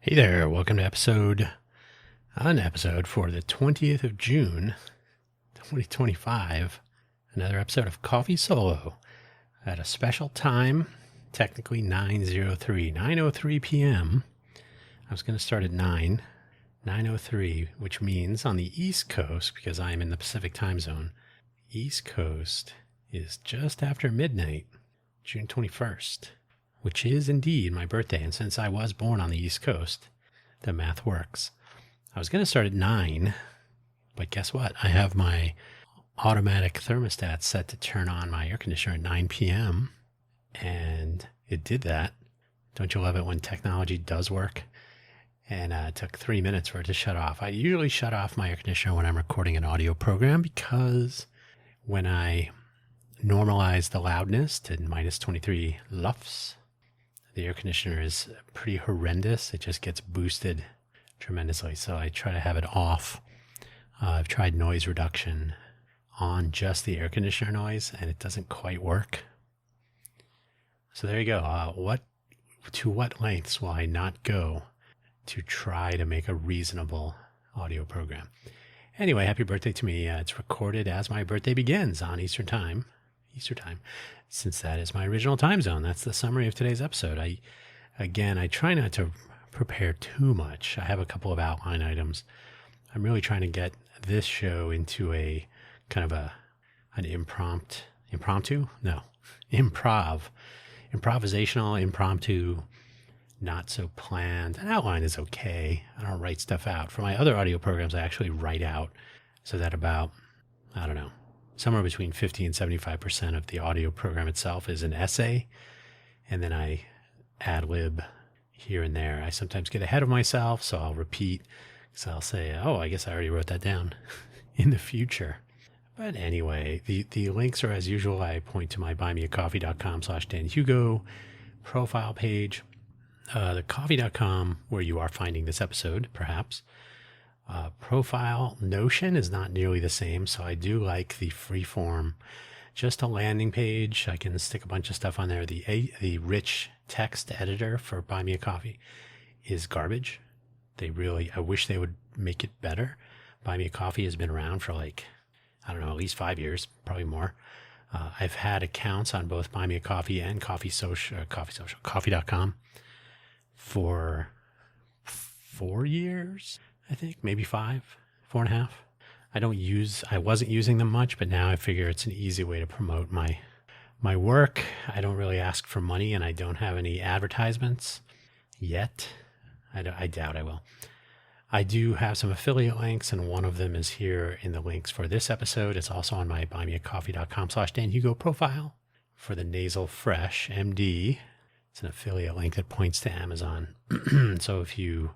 Hey there, welcome to an episode for the 20th of June, 2025. Another episode of Coffee Solo at a special time, technically 9:03 p.m. I was going to start at 9:03, which means on the East Coast, because I am in the Pacific time zone, East Coast is just after midnight, June 21st. Which is indeed my birthday. And since I was born on the East Coast, the math works. I was going to start at 9, but guess what? I have my automatic thermostat set to turn on my air conditioner at 9 p.m. And it did that. Don't you love it when technology does work? And it took 3 minutes for it to shut off. I usually shut off my air conditioner when I'm recording an audio program because when I normalize the loudness to minus 23 lufs, the air conditioner is pretty horrendous. It just gets boosted tremendously. So I try to have it off. I've tried noise reduction on just the air conditioner noise, and it doesn't quite work. So there you go. To what lengths will I not go to try to make a reasonable audio program? Anyway, happy birthday to me. It's recorded as my birthday begins on Eastern Time, since that is my original time zone. That's the summary of today's episode. I try not to prepare too much. I have a couple of outline items. I'm really trying to get this show into a kind of an improvisational, impromptu, not so planned. An outline is okay. I don't write stuff out. For my other audio programs, I actually write out so that about, somewhere between 50 and 75% of the audio program itself is an essay. And then I ad lib here and there. I sometimes get ahead of myself, so I'll repeat. So I'll say, oh, I guess I already wrote that down in the future. But anyway, the links are as usual. I point to my buymeacoffee.com/DanHugo profile page. The coffee.com, where you are finding this episode, perhaps. Profile Notion is not nearly the same, so I do like the freeform, just a landing page. I can stick a bunch of stuff on there. The rich text editor for Buy Me a Coffee is garbage. I wish they would make it better. Buy Me a Coffee has been around for at least 5 years, probably more. I've had accounts on both Buy Me a Coffee and coffee.com for 4 years. I think maybe 4.5. I wasn't using them much, but now I figure it's an easy way to promote my work. I don't really ask for money, and I don't have any advertisements yet. I doubt I will. I do have some affiliate links, and one of them is here in the links for this episode. It's also on my buymeacoffee.com/DanHugo profile for the Nasal Fresh MD. It's an affiliate link that points to Amazon. So if you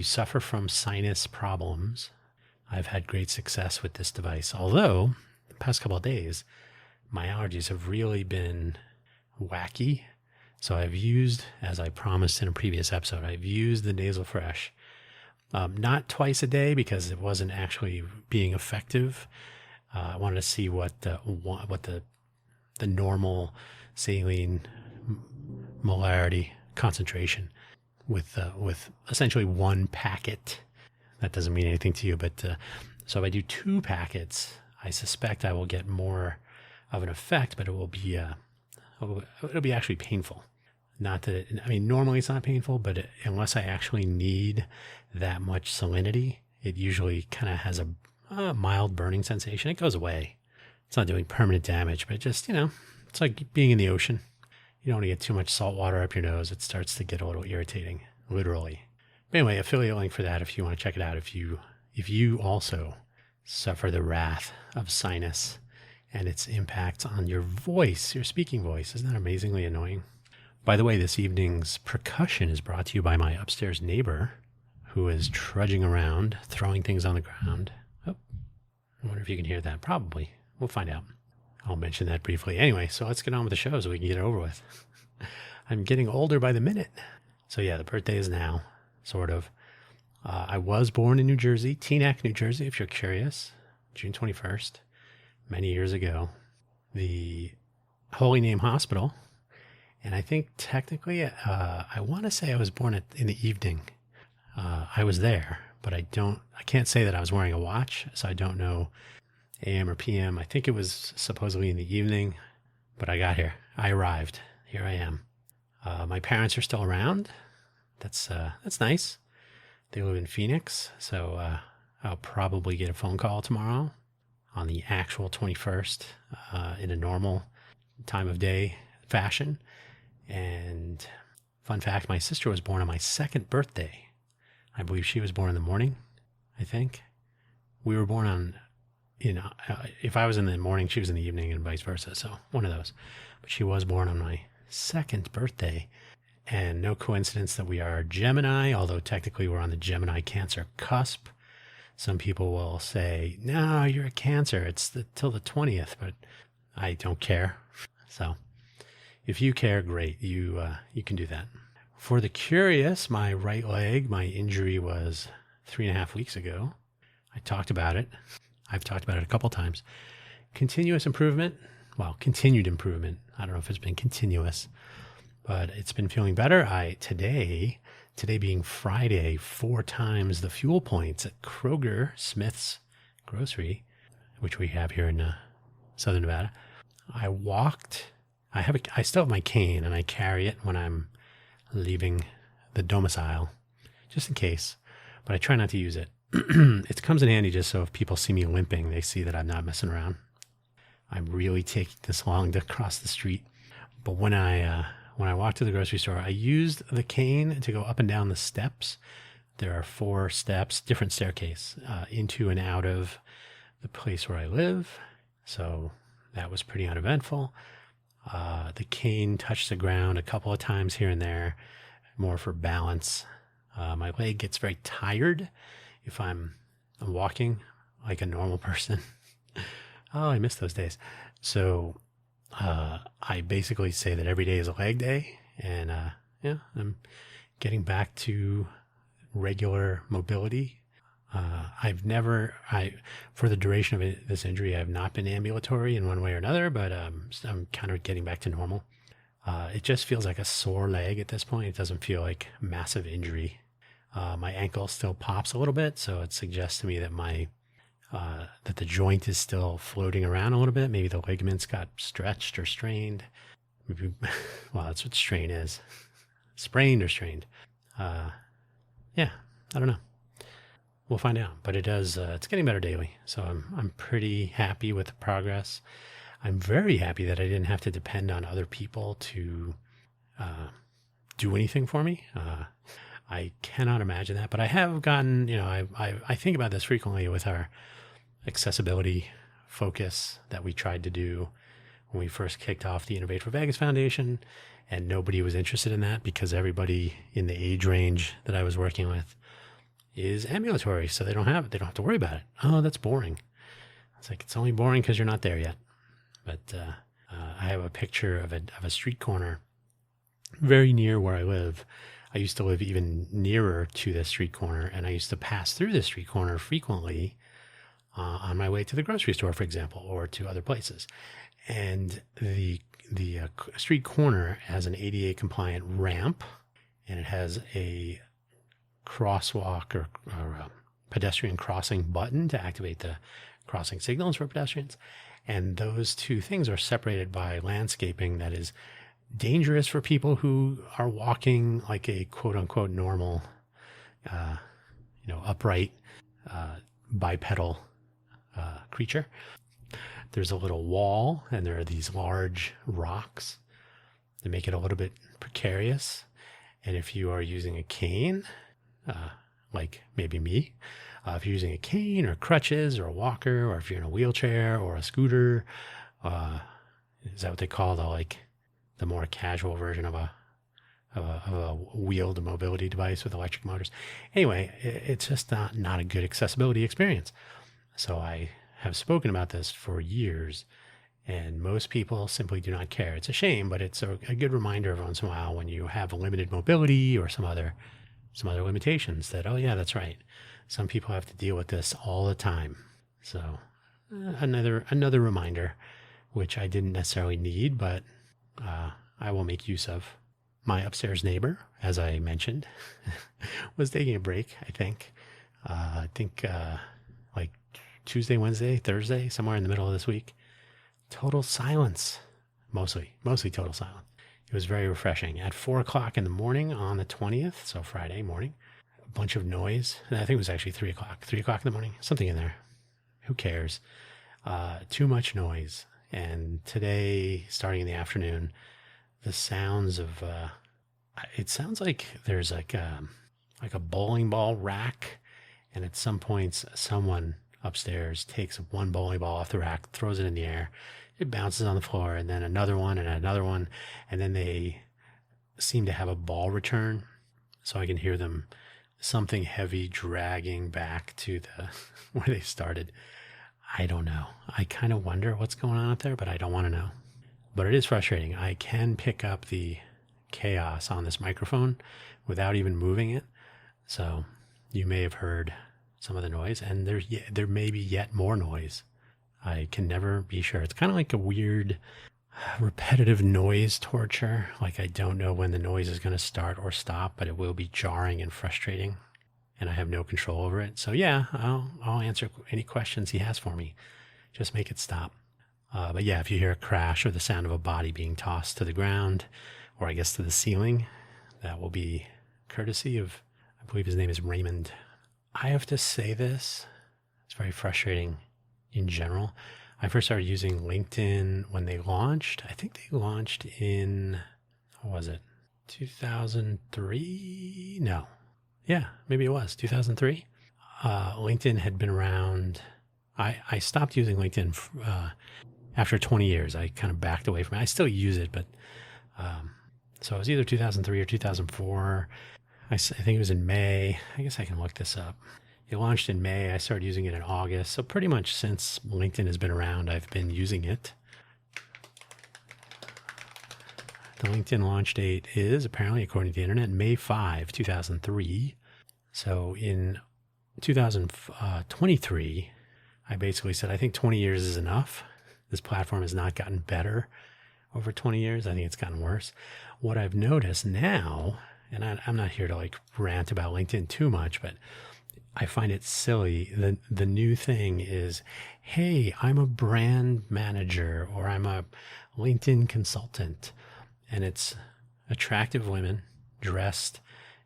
suffer from sinus problems, I've had great success with this device. Although, the past couple of days, my allergies have really been wacky. So I've used, as I promised in a previous episode, I've used the Nasal Fresh. Not twice a day because it wasn't actually being effective. I wanted to see what the normal saline molarity concentration with essentially one packet. That doesn't mean anything to you, but so if I do 2 packets, I suspect I will get more of an effect, but it'll be actually painful. Not that normally it's not painful, but unless I actually need that much salinity, it usually kind of has a mild burning sensation. It goes away. It's not doing permanent damage, but just it's like being in the ocean. You don't want to get too much salt water up your nose. It starts to get a little irritating, literally. But anyway, affiliate link for that if you want to check it out. If you also suffer the wrath of sinus and its impact on your voice, your speaking voice. Isn't that amazingly annoying? By the way, this evening's percussion is brought to you by my upstairs neighbor who is trudging around, throwing things on the ground. Oh, I wonder if you can hear that. Probably. We'll find out. I'll mention that briefly. Anyway, so let's get on with the show so we can get it over with. I'm getting older by the minute. So yeah, the birthday is now, sort of. I was born in New Jersey, Teaneck, New Jersey, if you're curious, June 21st, many years ago. The Holy Name Hospital And I think technically, I want to say I was born in the evening. I was there, but I can't say that I was wearing a watch, so I don't know AM or PM. I think it was supposedly in the evening, but I got here. I arrived. Here I am. My parents are still around. That's nice. They live in Phoenix, so I'll probably get a phone call tomorrow on the actual 21st in a normal time of day fashion. And fun fact, my sister was born on my second birthday. I believe she was born in the morning, I think. We were born on, if I was in the morning, she was in the evening and vice versa. So one of those. But she was born on my second birthday. And no coincidence that we are Gemini, although technically we're on the Gemini Cancer cusp. Some people will say, no, you're a Cancer. It's till the 20th, but I don't care. So if you care, great. You can do that. For the curious, my right leg, my injury was 3.5 weeks ago. I talked about it. I've talked about it a couple times. Continuous improvement. Well, continued improvement. I don't know if it's been continuous, but it's been feeling better. Today being Friday, 4 times the fuel points at Kroger, Smith's Grocery, which we have here in Southern Nevada. I walked. I still have my cane, and I carry it when I'm leaving the domicile, just in case. But I try not to use it. It comes in handy just so if people see me limping, they see that I'm not messing around. I'm really taking this long to cross the street. But when I walked to the grocery store, I used the cane to go up and down the steps. There are 4 steps, different staircase, into and out of the place where I live. So that was pretty uneventful. The cane touched the ground a couple of times here and there, more for balance. My leg gets very tired if I'm walking like a normal person. Oh, I miss those days. So I basically say that every day is a leg day, and I'm getting back to regular mobility. For the duration of this injury, I have not been ambulatory in one way or another, but I'm kind of getting back to normal. It just feels like a sore leg at this point. It doesn't feel like massive injury. My ankle still pops a little bit, so it suggests to me that that the joint is still floating around a little bit. Maybe the ligaments got stretched or strained. Maybe, well, that's what strain is. Sprained or strained. Yeah, I don't know. We'll find out, but it's getting better daily. So I'm pretty happy with the progress. I'm very happy that I didn't have to depend on other people to do anything for me. I cannot imagine that, but I have gotten, I think about this frequently with our accessibility focus that we tried to do when we first kicked off the Innovate for Vegas Foundation, and nobody was interested in that because everybody in the age range that I was working with is ambulatory, so they don't have to worry about it. Oh, that's boring. It's like, it's only boring because you're not there yet. But I have a picture of a street corner very near where I live. I used to live even nearer to this street corner, and I used to pass through this street corner frequently on my way to the grocery store, for example, or to other places. And the street corner has an ADA compliant ramp, and it has a crosswalk or a pedestrian crossing button to activate the crossing signals for pedestrians. And those two things are separated by landscaping that is dangerous for people who are walking like a quote unquote normal, upright, bipedal creature. There's a little wall, and there are these large rocks that make it a little bit precarious. And if you are using a cane, like maybe me, if you're using a cane or crutches or a walker, or if you're in a wheelchair or a scooter, is that what they call the more casual version of a wheeled mobility device with electric motors? Anyway, it's just not a good accessibility experience. So I have spoken about this for years, and most people simply do not care. It's a shame, but it's a good reminder every once in a while when you have a limited mobility or some other limitations that, oh yeah, that's right. Some people have to deal with this all the time. So another reminder, which I didn't necessarily need, but I will make use of. My upstairs neighbor, as I mentioned, was taking a break, I think. Like Tuesday, Wednesday, Thursday, somewhere in the middle of this week. Total silence. Mostly total silence. It was very refreshing. At 4 o'clock in the morning on the 20th, so Friday morning, a bunch of noise. And I think it was actually 3 o'clock. 3 o'clock in the morning, something in there. Who cares? Too much noise. And today, starting in the afternoon, the sounds of, it sounds like there's like a bowling ball rack. And at some points, someone upstairs takes one bowling ball off the rack, throws it in the air. It bounces on the floor, and then another one, and then they seem to have a ball return. So I can hear them, something heavy dragging back to the where they started. I don't know. I kind of wonder what's going on up there, but I don't want to know. But it is frustrating. I can pick up the chaos on this microphone without even moving it. So you may have heard some of the noise, and there may be yet more noise. I can never be sure. It's kind of like a weird repetitive noise torture. Like I don't know when the noise is going to start or stop, but it will be jarring and frustrating, and I have no control over it. So yeah, I'll answer any questions he has for me. Just make it stop. But yeah, if you hear a crash or the sound of a body being tossed to the ground, or I guess to the ceiling, that will be courtesy of, I believe his name is Raymond. I have to say this. It's very frustrating in general. I first started using LinkedIn when they launched. I think they launched in, what was it? 2003? No. Yeah, maybe it was 2003. LinkedIn had been around. I stopped using LinkedIn after 20 years. I kind of backed away from it. I still use it, but so it was either 2003 or 2004. I think it was in May. I guess I can look this up. It launched in May. I started using it in August. So pretty much since LinkedIn has been around, I've been using it. The LinkedIn launch date is, apparently, according to the internet, May 5, 2003. So in 2023, I basically said, I think 20 years is enough. This platform has not gotten better over 20 years. I think it's gotten worse. What I've noticed now, and I'm not here to like rant about LinkedIn too much, but I find it silly. The new thing is, hey, I'm a brand manager or I'm a LinkedIn consultant. And it's attractive women dressed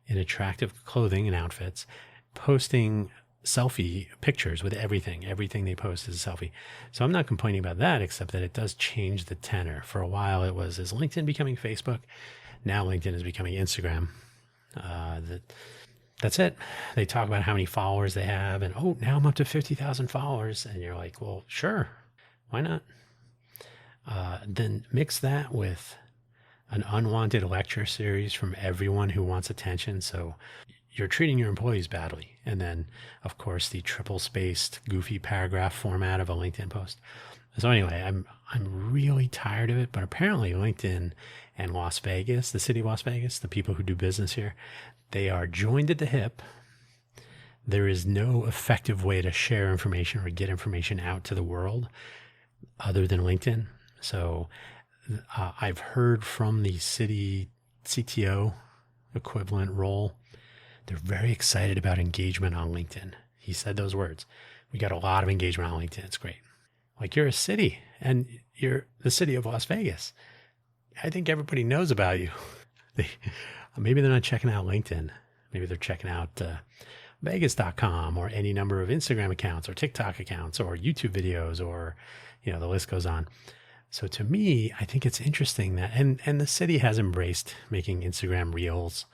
in attractive clothing and outfits, posting selfie pictures with everything. Everything they post is a selfie. So I'm not complaining about that, except that it does change the tenor. For a while it was, is LinkedIn becoming Facebook? Now LinkedIn is becoming Instagram. That's it. They talk about how many followers they have, and oh, now I'm up to 50,000 followers. And you're like, well, sure. Why not? Then mix that with an unwanted lecture series from everyone who wants attention. So you're treating your employees badly. And then, of course, the triple-spaced, goofy paragraph format of a LinkedIn post. So anyway, I'm really tired of it. But apparently LinkedIn and Las Vegas, the city of Las Vegas, the people who do business here, they are joined at the hip. There is no effective way to share information or get information out to the world other than LinkedIn. So I've heard from the city CTO equivalent role. They're very excited about engagement on LinkedIn. He said those words. We got a lot of engagement on LinkedIn. It's great. Like, you're a city and you're the city of Las Vegas. I think everybody knows about you. Maybe they're not checking out LinkedIn. Maybe they're checking out Vegas.com or any number of Instagram accounts or TikTok accounts or YouTube videos, or, the list goes on. So to me, I think it's interesting that, and the city has embraced making Instagram reels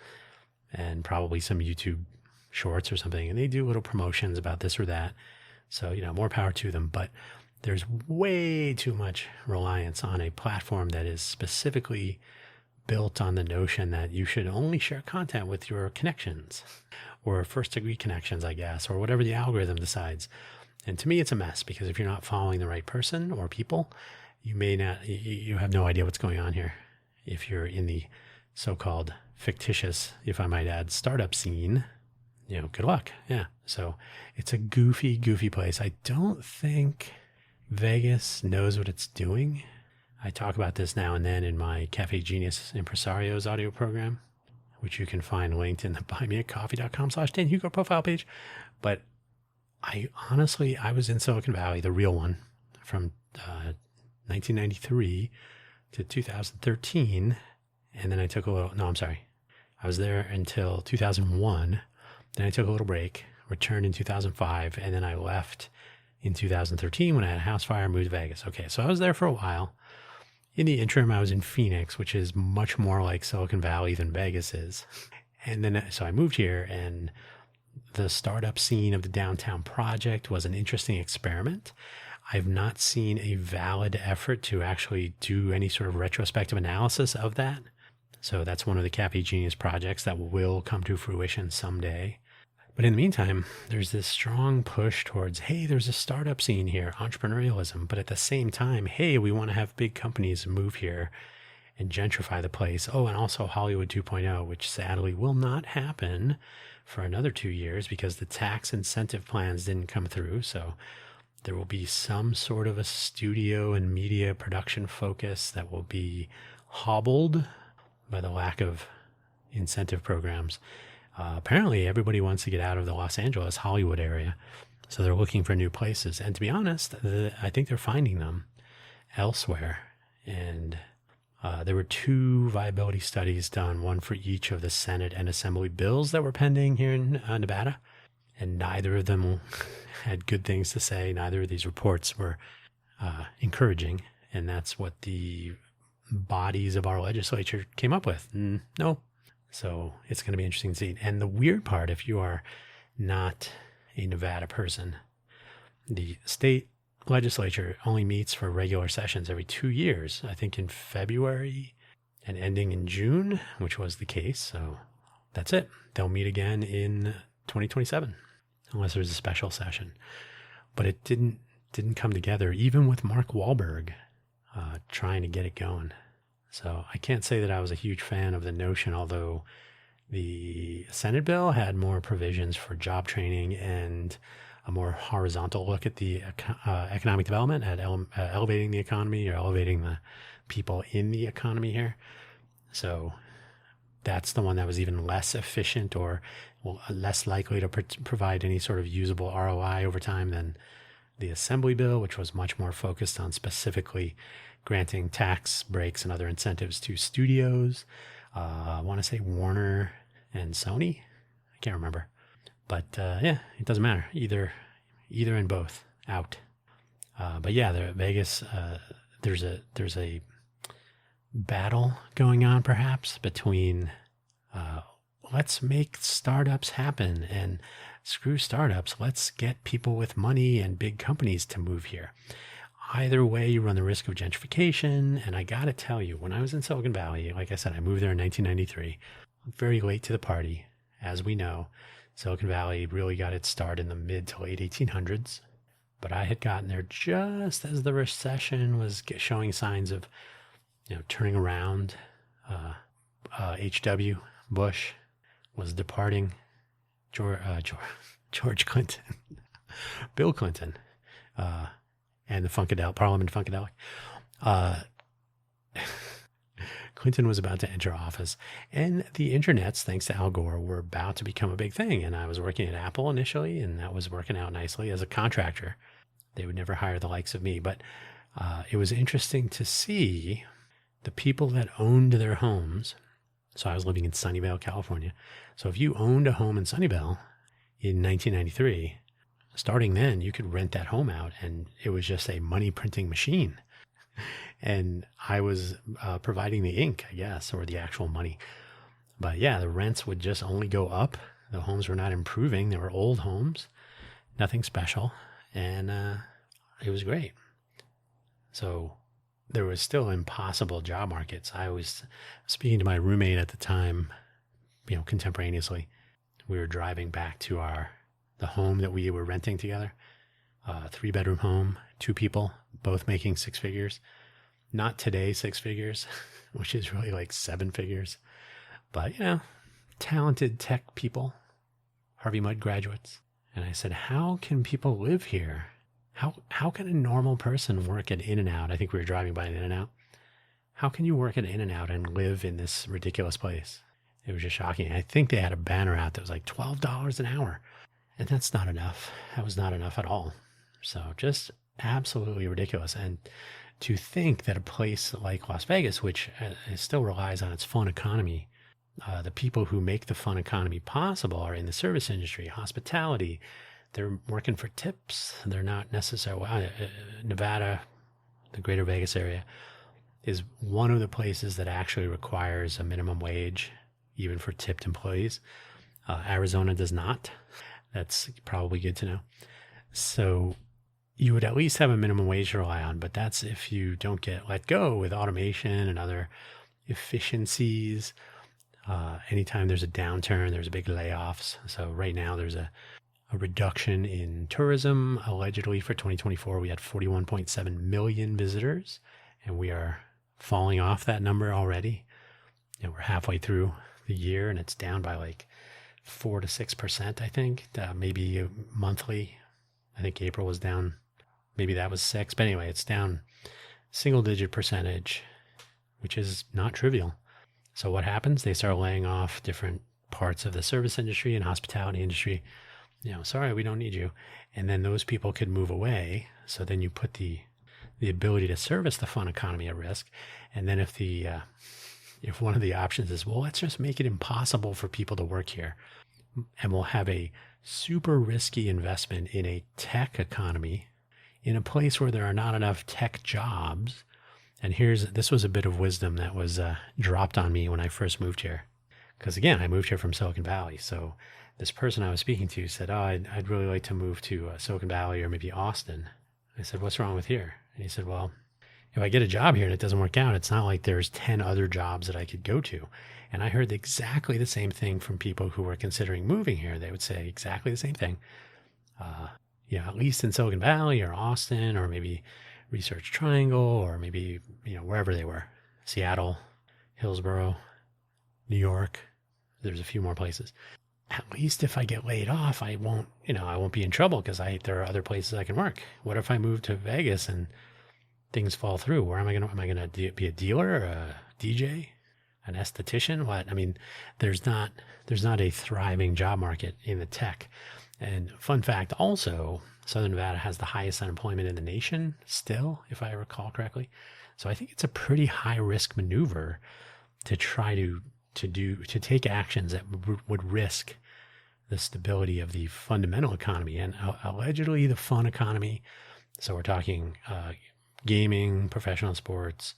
and probably some YouTube shorts or something. And they do little promotions about this or that. So, more power to them. But there's way too much reliance on a platform that is specifically built on the notion that you should only share content with your connections or first degree connections, I guess, or whatever the algorithm decides. And to me, it's a mess, because if you're not following the right person or people, you have no idea what's going on here. If you're in the so-called fictitious, if I might add, startup scene, good luck. Yeah. So it's a goofy place. I don't think Vegas knows what it's doing. I talk about this now and then in my Cafe Genius Impresarios audio program, which you can find linked in the buymeacoffee.com/Dan Hugo profile page. But I was in Silicon Valley, the real one, from 1993 to 2013. And then I took I was there until 2001. Then I took a little break, returned in 2005, and then I left in 2013 when I had a house fire and moved to Vegas. Okay, so I was there for a while. In the interim, I was in Phoenix, which is much more like Silicon Valley than Vegas is. And then, so I moved here, and the startup scene of the downtown project was an interesting experiment. I've not seen a valid effort to actually do any sort of retrospective analysis of that. So that's one of the Cafe Genius projects that will come to fruition someday. But in the meantime, there's this strong push towards, hey, there's a startup scene here, entrepreneurialism. But at the same time, hey, we want to have big companies move here and gentrify the place. Oh, and also Hollywood 2.0, which sadly will not happen for another 2 years because the tax incentive plans didn't come through. So there will be some sort of a studio and media production focus that will be hobbled by the lack of incentive programs. Apparently, everybody wants to get out of the Los Angeles, Hollywood area. So they're looking for new places. And to be honest, I think they're finding them elsewhere. And there were 2 viability studies done, one for each of the Senate and Assembly bills that were pending here in Nevada. And neither of them had good things to say. Neither of these reports were encouraging. And that's what the bodies of our legislature came up with. No. So it's going to be interesting to see. And the weird part, if you are not a Nevada person, the state legislature only meets for regular sessions every 2 years, I think in February and ending in June, which was the case. So that's it. They'll meet again in 2027, unless there's a special session. But it didn't come together, even with Mark Wahlberg trying to get it going. So I can't say that I was a huge fan of the notion, although the Senate bill had more provisions for job training and a more horizontal look at the economic development, at elevating the economy or elevating the people in the economy here. So that's the one that was even less efficient or less likely to provide any sort of usable ROI over time than the Assembly bill, which was much more focused on specifically granting tax breaks and other incentives to studios. I want to say Warner and Sony. I can't remember. But yeah, it doesn't matter. Either and both out. But yeah, Vegas, there's a battle going on perhaps between let's make startups happen and screw startups. Let's get people with money and big companies to move here. Either way, you run the risk of gentrification. And I got to tell you, when I was in Silicon Valley, like I said, I moved there in 1993, very late to the party. As we know, Silicon Valley really got its start in the mid to late 1800s. But I had gotten there just as the recession was showing signs of, turning around. H.W. Bush was departing. George Clinton, Bill Clinton, and the Parliament Funkadelic. Clinton was about to enter office, and the internets, thanks to Al Gore, were about to become a big thing. And I was working at Apple initially, and that was working out nicely as a contractor. They would never hire the likes of me, but it was interesting to see the people that owned their homes. So I was living in Sunnyvale, California. So if you owned a home in Sunnyvale in 1993, starting then, you could rent that home out, and it was just a money printing machine. And I was providing the ink, I guess, or the actual money. But yeah, the rents would just only go up. The homes were not improving. They were old homes, nothing special. And it was great. So there was still impossible job markets. I was speaking to my roommate at the time, contemporaneously. We were driving back to the home that we were renting together, 3-bedroom home, 2 people, both making 6 figures. Not today 6 figures, which is really like 7 figures. But, talented tech people, Harvey Mudd graduates. And I said, how can people live here? How can a normal person work at In-N-Out? I think we were driving by an In-N-Out. how can you work at In-N-Out and live in this ridiculous place? It was just shocking. I think they had a banner out that was like $12 an hour. And that's not enough. That was not enough at all. So just absolutely ridiculous. And to think that a place like Las Vegas, which still relies on its fun economy, the people who make the fun economy possible are in the service industry, hospitality. They're working for tips. They're not necessarily Nevada, the greater Vegas area, is one of the places that actually requires a minimum wage, even for tipped employees. Arizona does not. That's probably good to know. So you would at least have a minimum wage to rely on, but that's if you don't get let go with automation and other efficiencies. Anytime there's a downturn, there's big layoffs. So right now there's a reduction in tourism. Allegedly for 2024, we had 41.7 million visitors, and we are falling off that number already. We're halfway through the year, and it's down by like 4 to 6%, I think, maybe monthly. I think April was down. Maybe that was 6, but anyway, it's down single digit percentage, which is not trivial. So what happens? They start laying off different parts of the service industry and hospitality industry. Sorry, we don't need you. And then those people could move away. So then you put the ability to service the fun economy at risk. And then if one of the options is, well, let's just make it impossible for people to work here, and we'll have a super risky investment in a tech economy in a place where there are not enough tech jobs. And this was a bit of wisdom that was dropped on me when I first moved here. Because again, I moved here from Silicon Valley. So this person I was speaking to said, I'd really like to move to Silicon Valley or maybe Austin. I said, what's wrong with here? And he said, well, if I get a job here and it doesn't work out, it's not like there's 10 other jobs that I could go to. And I heard exactly the same thing from people who were considering moving here. They would say exactly the same thing. At least in Silicon Valley or Austin or maybe Research Triangle or maybe, wherever they were, Seattle, Hillsborough, New York. There's a few more places. At least if I get laid off, I won't be in trouble because there are other places I can work. What if I move to Vegas and things fall through? Where am I going to be a dealer, a DJ, an esthetician? What? I mean, there's not a thriving job market in the tech. And fun fact also, Southern Nevada has the highest unemployment in the nation still, if I recall correctly. So I think it's a pretty high risk maneuver to try to take actions that would risk the stability of the fundamental economy and allegedly the fun economy. So we're talking gaming, professional sports,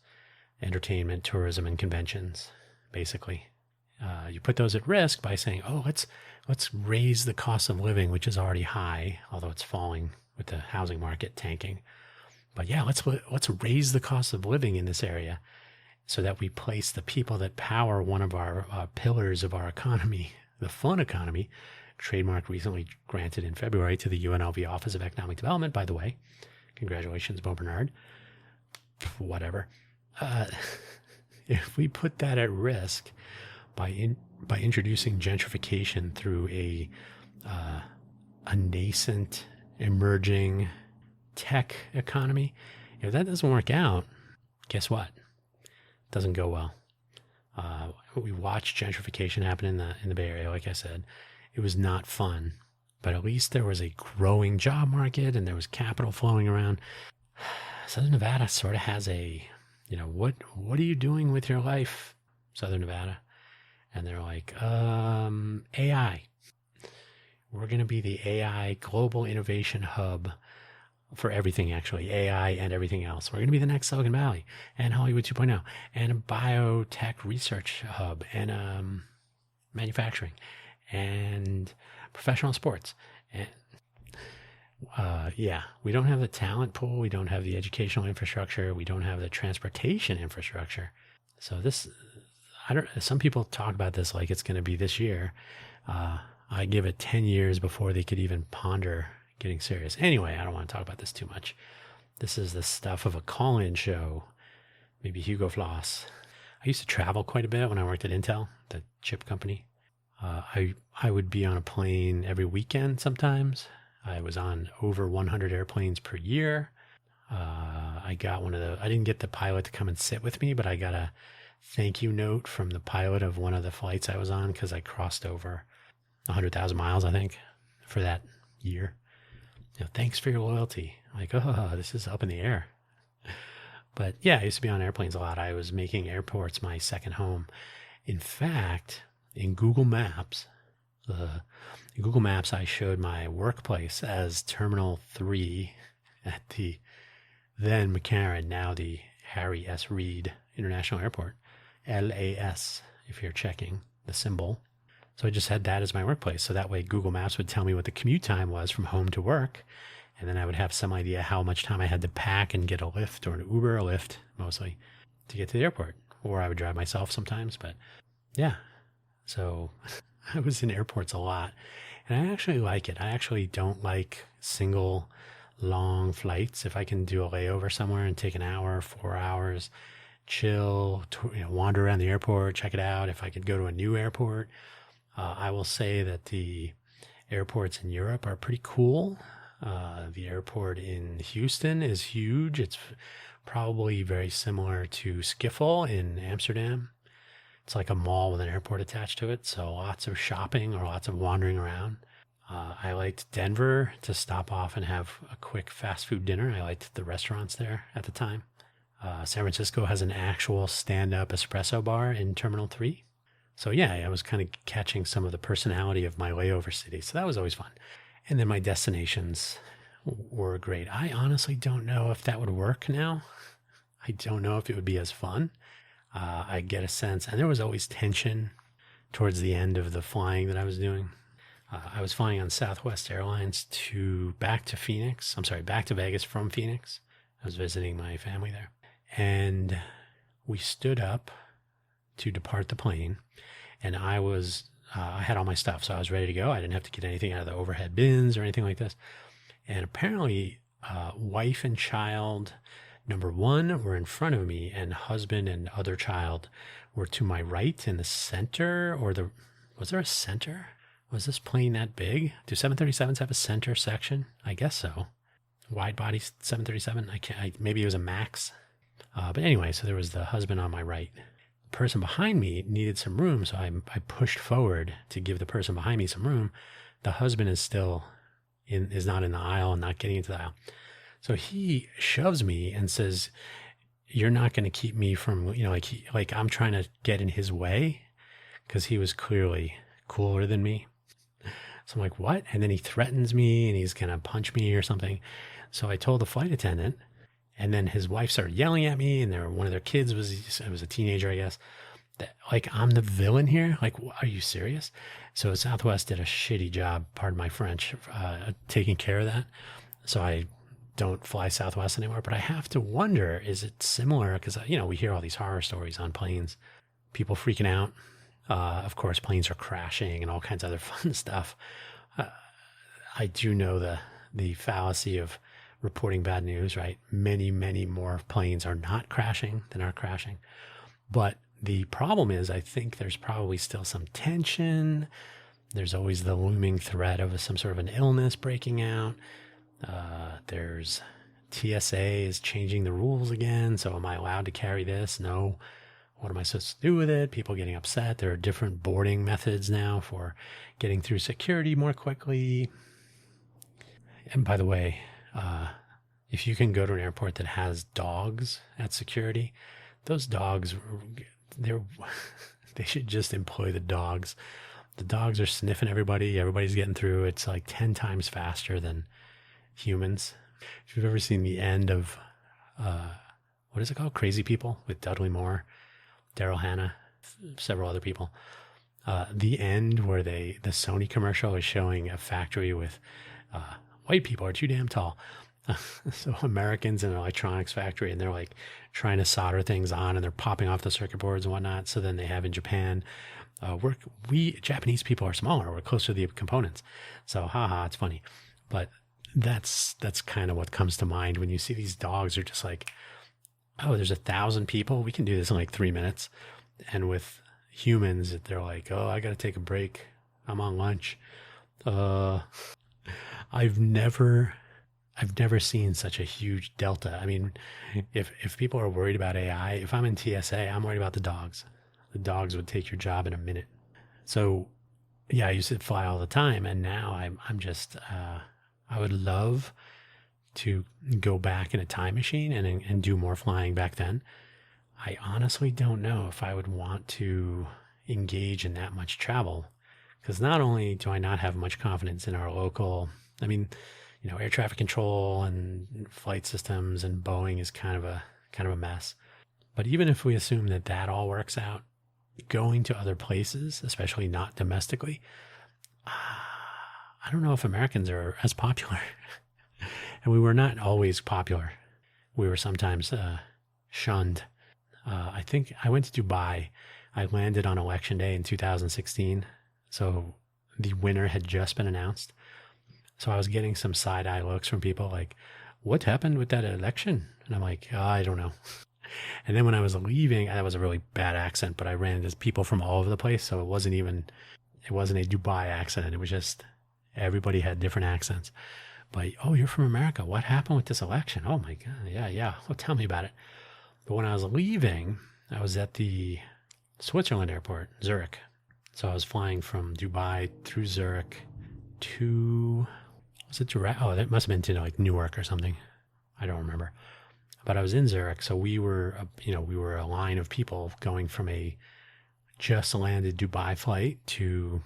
entertainment, tourism, and conventions, basically. You put those at risk by saying, let's raise the cost of living, which is already high, although it's falling with the housing market tanking. But yeah, let's raise the cost of living in this area so that we place the people that power one of our pillars of our economy, the fun economy, trademark recently granted in February to the UNLV Office of Economic Development, by the way. Congratulations, Bo Bernard. Whatever. If we put that at risk by introducing gentrification through a nascent, emerging tech economy, if that doesn't work out, guess what? It doesn't go well. We watched gentrification happen in the Bay Area, like I said. It was not fun, but at least there was a growing job market and there was capital flowing around. Southern Nevada sort of has what are you doing with your life, Southern Nevada? And they're like, AI. We're going to be the AI global innovation hub for everything, actually, AI and everything else. We're going to be the next Silicon Valley and Hollywood 2.0 and a biotech research hub and manufacturing and professional sports. And we don't have the talent pool. We don't have the educational infrastructure. We don't have the transportation infrastructure. So some people talk about this like it's going to be this year. I give it 10 years before they could even ponder getting serious. Anyway, I don't want to talk about this too much. This is the stuff of a call-in show, maybe Hugo Floss. I used to travel quite a bit when I worked at Intel, the chip company. I would be on a plane every weekend sometimes. I was on over 100 airplanes per year. I got I didn't get the pilot to come and sit with me, but I got a thank you note from the pilot of one of the flights I was on because I crossed over 100,000 miles, I think, for that year. Thanks for your loyalty. I'm like, oh, this is up in the air. But yeah, I used to be on airplanes a lot. I was making airports my second home. In fact, in Google Maps, I showed my workplace as Terminal 3 at the then McCarran, now the Harry S. Reid International Airport, LAS, if you're checking the symbol. So I just had that as my workplace. So that way Google Maps would tell me what the commute time was from home to work. And then I would have some idea how much time I had to pack and get a Lyft or an Uber, a Lyft mostly, to get to the airport. Or I would drive myself sometimes. But yeah, so I was in airports a lot. And I actually like it. I actually don't like single long flights. If I can do a layover somewhere and take an hour, 4 hours, chill, wander around the airport, check it out. If I could go to a new airport, I will say that the airports in Europe are pretty cool. The airport in Houston is huge. It's probably very similar to Schiphol in Amsterdam. It's like a mall with an airport attached to it. So lots of shopping or lots of wandering around. I liked Denver to stop off and have a quick fast food dinner. I liked the restaurants there at the time. San Francisco has an actual stand-up espresso bar in Terminal 3. So yeah, I was kind of catching some of the personality of my layover city. So that was always fun. And then my destinations were great. I honestly don't know if that would work now. I don't know if it would be as fun. I get a sense, and there was always tension towards the end of the flying that I was doing. I was flying on Southwest Airlines back to Vegas from Phoenix. I was visiting my family there. And we stood up to depart the plane, and I had all my stuff, so I was ready to go. I didn't have to get anything out of the overhead bins or anything like this. And apparently, wife and child number one were in front of me, and husband and other child were to my right in the center, was there a center? Was this plane that big? Do 737s have a center section? I guess so. Wide body 737. Maybe it was a MAX. But anyway, so there was the husband on my right. The person behind me needed some room, so I pushed forward to give the person behind me some room. The husband is not in the aisle and not getting into the aisle. So he shoves me and says, "You're not going to keep me from," like I'm trying to get in his way, because he was clearly cooler than me. So I'm like, what? And then he threatens me and he's going to punch me or something. So I told the flight attendant, and then his wife started yelling at me, and one of their kids was a teenager, I guess, that like I'm the villain here. Like, are you serious? So Southwest did a shitty job, pardon my French, taking care of that. So I don't fly Southwest anymore, but I have to wonder, is it similar? Because, we hear all these horror stories on planes, people freaking out. Of course, planes are crashing and all kinds of other fun stuff. I do know the fallacy of reporting bad news, right? Many, many more planes are not crashing than are crashing. But the problem is, I think there's probably still some tension. There's always the looming threat of some sort of an illness breaking out. There's TSA is changing the rules again. So am I allowed to carry this? No. What am I supposed to do with it? People getting upset. There are different boarding methods now for getting through security more quickly. And by the way, if you can go to an airport that has dogs at security, those dogs, they should just employ the dogs. The dogs are sniffing everybody. Everybody's getting through. It's like 10 times faster than humans. If you've ever seen the end of, what is it called? Crazy People with Dudley Moore, Daryl Hannah, several other people. The end where the Sony commercial is showing a factory with white people are too damn tall. So Americans in an electronics factory, and they're like trying to solder things on, and they're popping off the circuit boards and whatnot. So then they have in Japan, we Japanese people are smaller. We're closer to the components. So it's funny. But that's kind of what comes to mind when you see these dogs are just like, oh, there's 1,000 people. We can do this in like 3 minutes. And with humans, they're like, oh, I got to take a break. I'm on lunch. I've never I've never seen such a huge delta. I mean, if people are worried about AI, if I'm in TSA, I'm worried about the dogs. The dogs would take your job in a minute. So yeah, I used to fly all the time, and now I'm just I would love to go back in a time machine and do more flying back then. I honestly don't know if I would want to engage in that much travel, because not only do I not have much confidence in our local, I mean, air traffic control and flight systems and Boeing is kind of a mess. But even if we assume that that all works out, going to other places, especially not domestically, I don't know if Americans are as popular. And we were not always popular. We were sometimes shunned. I think I went to Dubai. I landed on election day in 2016. So the winner had just been announced. So I was getting some side eye looks from people like, what happened with that election? And I'm like, oh, I don't know. And then when I was leaving, that was a really bad accent, but I ran into people from all over the place. So it wasn't a Dubai accent. It was just everybody had different accents. But, oh, you're from America. What happened with this election? Oh my God. Yeah. Well, tell me about it. But when I was leaving, I was at the Switzerland airport, Zurich. So I was flying from Dubai through Zurich to, was it direct? Oh, that must have been to like Newark or something. I don't remember. But I was in Zurich. So we were a line of people going from a just landed Dubai flight to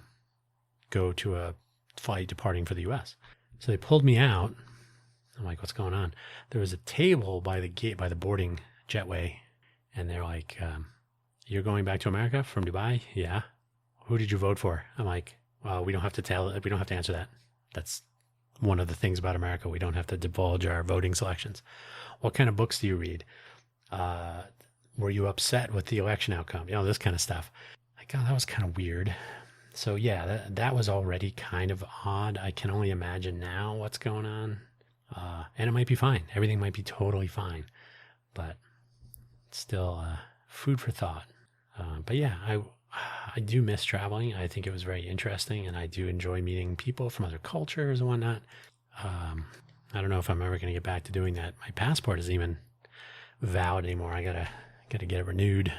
go to a flight departing for the US. So they pulled me out. I'm like, what's going on? There was a table by the gate, by the boarding jetway. And they're like, you're going back to America from Dubai? Yeah. Who did you vote for? I'm like, well, we don't have to answer that. That's one of the things about America. We don't have to divulge our voting selections. What kind of books do you read? Were you upset with the election outcome? This kind of stuff. Like, oh, that was kind of weird. So yeah, that was already kind of odd. I can only imagine now what's going on. And it might be fine. Everything might be totally fine. But still food for thought. But yeah, I do miss traveling. I think it was very interesting, and I do enjoy meeting people from other cultures and whatnot. I don't know if I'm ever going to get back to doing that. My passport isn't even valid anymore. I gotta get it renewed,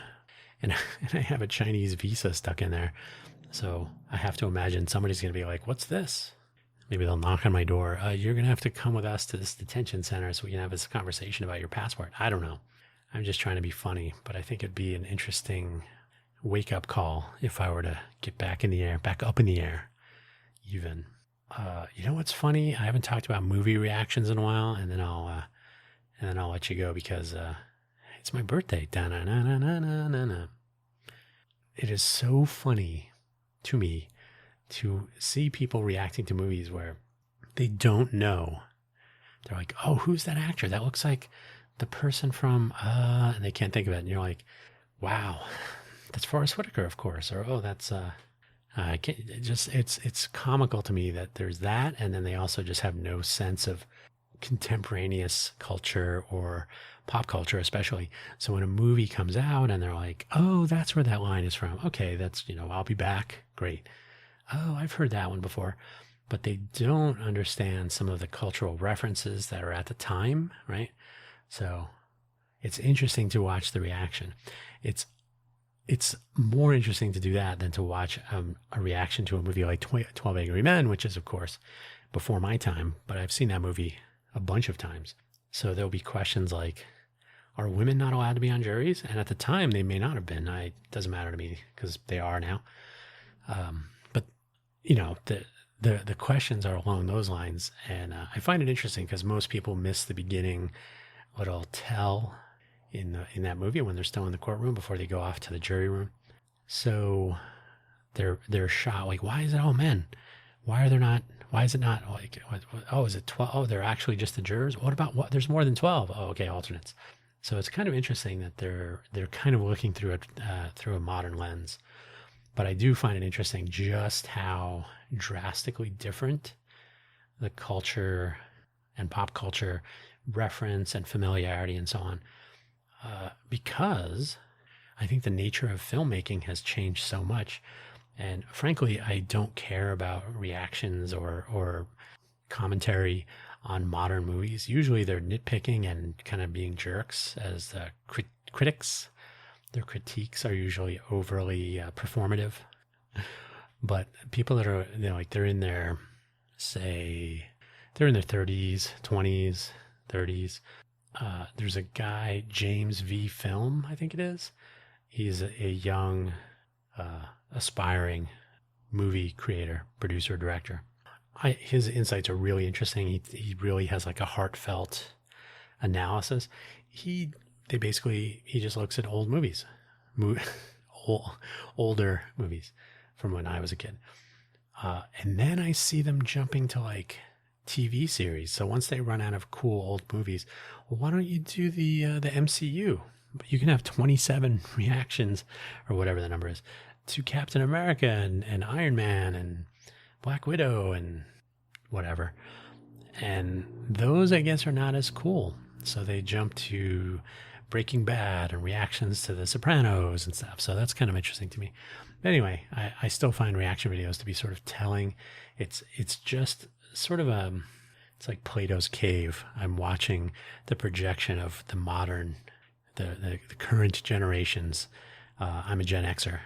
and I have a Chinese visa stuck in there. So I have to imagine somebody's going to be like, "What's this?" Maybe they'll knock on my door. You're going to have to come with us to this detention center so we can have this conversation about your passport. I don't know. I'm just trying to be funny, but I think it'd be an interesting wake-up call if I were to get back up in the air, even. You know what's funny? I haven't talked about movie reactions in a while, and then I'll let you go because it's my birthday. Da-na-na-na-na-na-na. It is so funny to me to see people reacting to movies where they don't know. They're like, "Oh, who's that actor? That looks like the person from," and they can't think of it. And you're like, "Wow, that's Forrest Whitaker, of course." Or, "Oh, that's it's comical to me that there's that, and then they also just have no sense of contemporaneous culture or pop culture, especially. So when a movie comes out and they're like, "Oh, that's where that line is from. Okay, that's I'll be back. Great. Oh, I've heard that one before," but they don't understand some of the cultural references that are at the time, right? So it's interesting to watch the reaction. It's more interesting to do that than to watch a reaction to a movie like 12 Angry Men, which is, of course, before my time, but I've seen that movie a bunch of times. So there'll be questions like, are women not allowed to be on juries? And at the time, they may not have been. It doesn't matter to me because they are now. But, the questions are along those lines. And I find it interesting because most people miss the beginning, what I'll tell in that movie when they're still in the courtroom before they go off to the jury room. So they're shot like, why is it all men? Why is it not like, oh, is it 12? Oh, they're actually just the jurors. What about what? There's more than 12. Oh, okay. Alternates. So it's kind of interesting that they're kind of looking through it through a modern lens. But I do find it interesting just how drastically different the culture and pop culture reference and familiarity and so on. Because I think the nature of filmmaking has changed so much. And frankly, I don't care about reactions or commentary on modern movies. Usually they're nitpicking and kind of being jerks as critics. Their critiques are usually overly performative. But people that are, like they're in their 30s, 20s, 30s. There's a guy, James V. Film, I think it is. He's a young, aspiring movie creator, producer, director. His insights are really interesting. He really has like a heartfelt analysis. He just looks at old movies, older movies from when I was a kid. And then I see them jumping to like TV series. So once they run out of cool old movies, well, why don't you do the MCU? You can have 27 reactions or whatever the number is to Captain America and Iron Man and Black Widow and whatever. And those, I guess, are not as cool. So they jump to Breaking Bad and reactions to The Sopranos and stuff. So that's kind of interesting to me. But anyway, I still find reaction videos to be sort of telling. It's just sort of it's like Plato's cave. I'm watching the projection of the modern, the current generations. I'm a Gen Xer.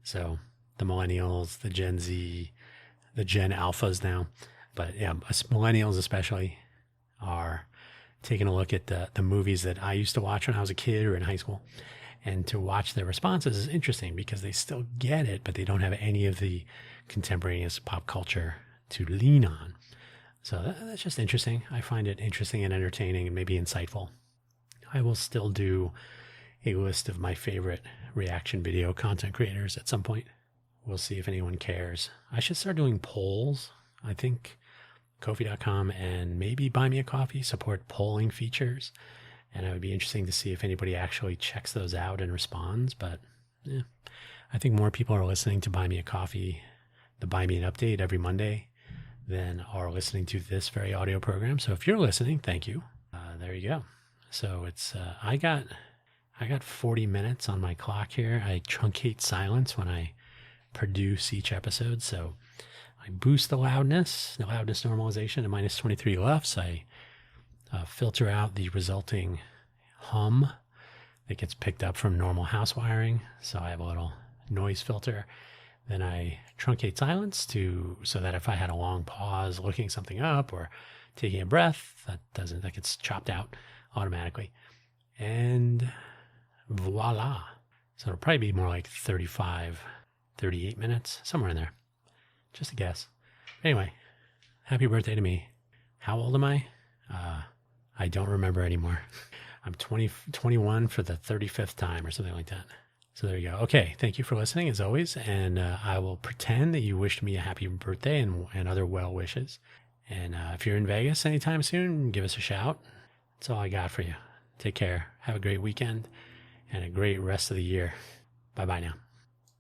So the millennials, the Gen Z, the Gen Alphas now. But yeah, us millennials especially are taking a look at the movies that I used to watch when I was a kid or in high school. And to watch their responses is interesting because they still get it, but they don't have any of the contemporaneous pop culture to lean on. So that's just interesting. I find it interesting and entertaining and maybe insightful. I will still do a list of my favorite reaction video content creators at some point. We'll see if anyone cares. I should start doing polls. I think Ko-fi.com and maybe Buy Me a Coffee support polling features. And it would be interesting to see if anybody actually checks those out and responds. But yeah, I think more people are listening to Buy Me a Coffee, the Buy Me an Update every Monday, than are listening to this very audio program. So if you're listening, thank you. There you go. So it's I got 40 minutes on my clock here. I truncate silence when I produce each episode. So I boost the loudness normalization to minus 23 LUFS. I filter out the resulting hum that gets picked up from normal house wiring. So I have a little noise filter. Then I truncate silence so that if I had a long pause looking something up or taking a breath, that gets chopped out automatically. And voila. So it'll probably be more like 35, 38 minutes, somewhere in there. Just a guess. Anyway, happy birthday to me. How old am I? I don't remember anymore. I'm 21 for the 35th time or something like that. So there you go. Okay, thank you for listening as always. And I will pretend that you wished me a happy birthday and other well wishes. And if you're in Vegas anytime soon, give us a shout. That's all I got for you. Take care. Have a great weekend and a great rest of the year. Bye-bye now.